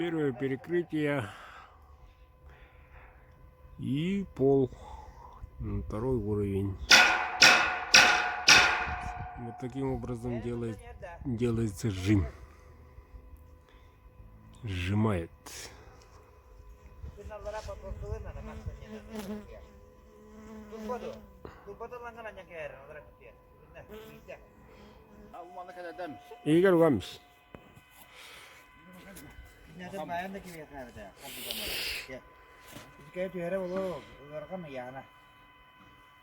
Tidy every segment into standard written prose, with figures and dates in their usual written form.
Первое перекрытие и пол на второй уровень. Вот таким образом делается жим. Сжимает. Игорь Вамс.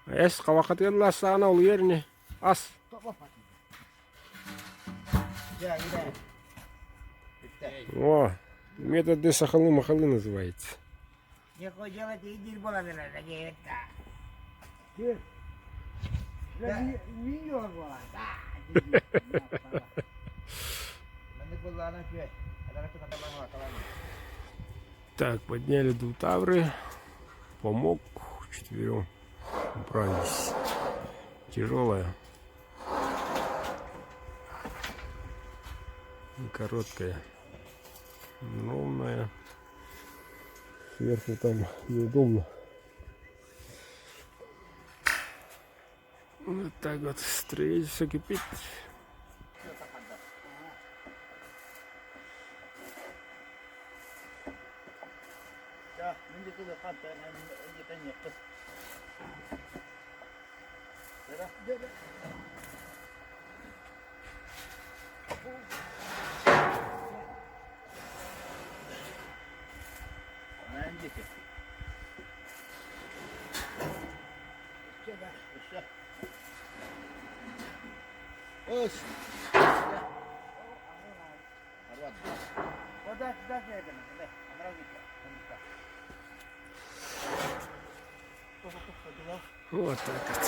Эс кавакатыла сана ул yerine ас. О, метод сахалы-махалы называется. Так, подняли двутавры, помог четверем, убрались. Тяжелая и короткая, ровная. Сверху там неудобно. Вот так вот строительство кипит. Вот так вот.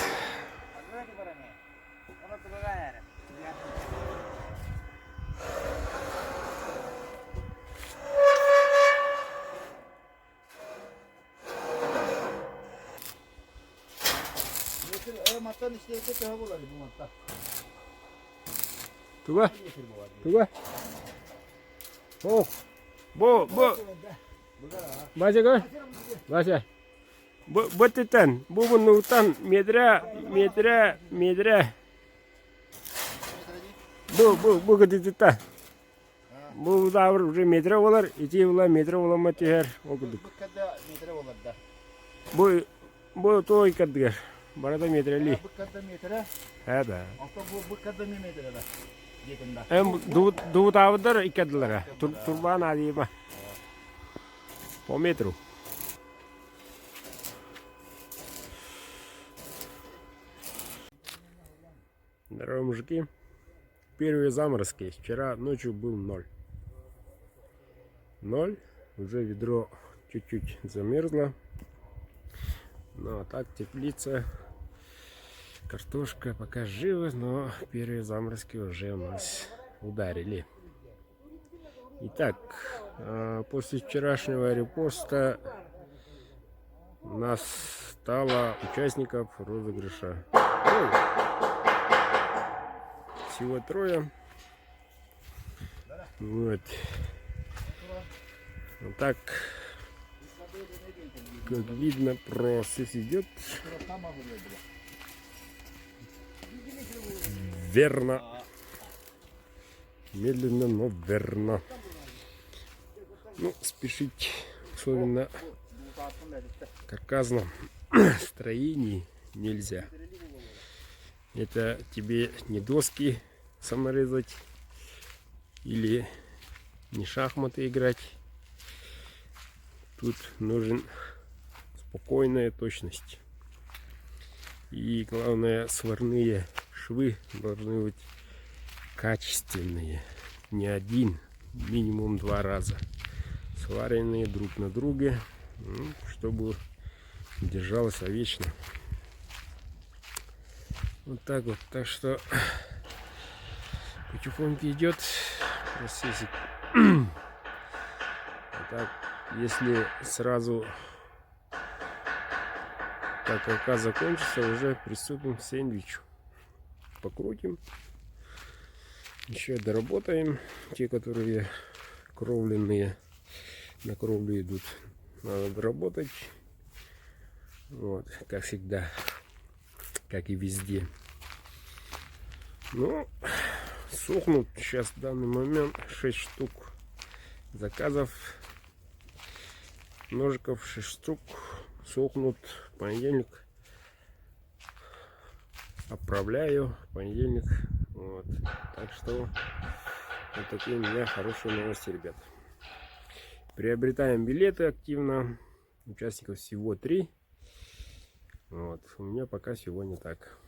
Туга? Туга? О! Бо! Бача, бача. Бетитен, бубун утан медря. Бу гадитта. Бу давр уже медря болар, ити була медря болама тигер окудук. Бу той кадгер. Барада медря ли. Да. Ду тавдар икадлара. Турбан адима. По метру. Здорово, мужики. Первые заморозки. Вчера ночью был 0. 0. Уже ведро чуть-чуть замерзло. Ну а так теплица. Картошка пока жива, но первые заморозки уже у нас ударили. Итак, после вчерашнего репоста у нас стало участников розыгрыша. Всего 3. Вот. Вот так, как видно, процесс идет. Верно. Медленно, но верно. Ну, спешить, особенно в каркасном строении, нельзя. Это тебе не доски саморезать или не шахматы играть. Тут нужен спокойная точность. И главное, сварные швы должны быть качественные. Не один, минимум 2 раза. Сваренные друг на друге, чтобы держалось вечно. Вот так вот. Так что потихоньку идет процессик. Так, если сразу как закончится, уже приступим к сэндвичу. Покрутим. Еще доработаем те, которые кровленные. на кровлю идут. Надо доработать. Вот, как всегда, как и везде. Ну, сохнут сейчас в данный момент 6 штук заказов. Ножиков 6 штук сохнут в понедельник. Отправляю в понедельник. Вот. Так что вот такие у меня хорошие новости, ребят. Приобретаем билеты активно. Участников всего 3. Вот. У меня пока сегодня так.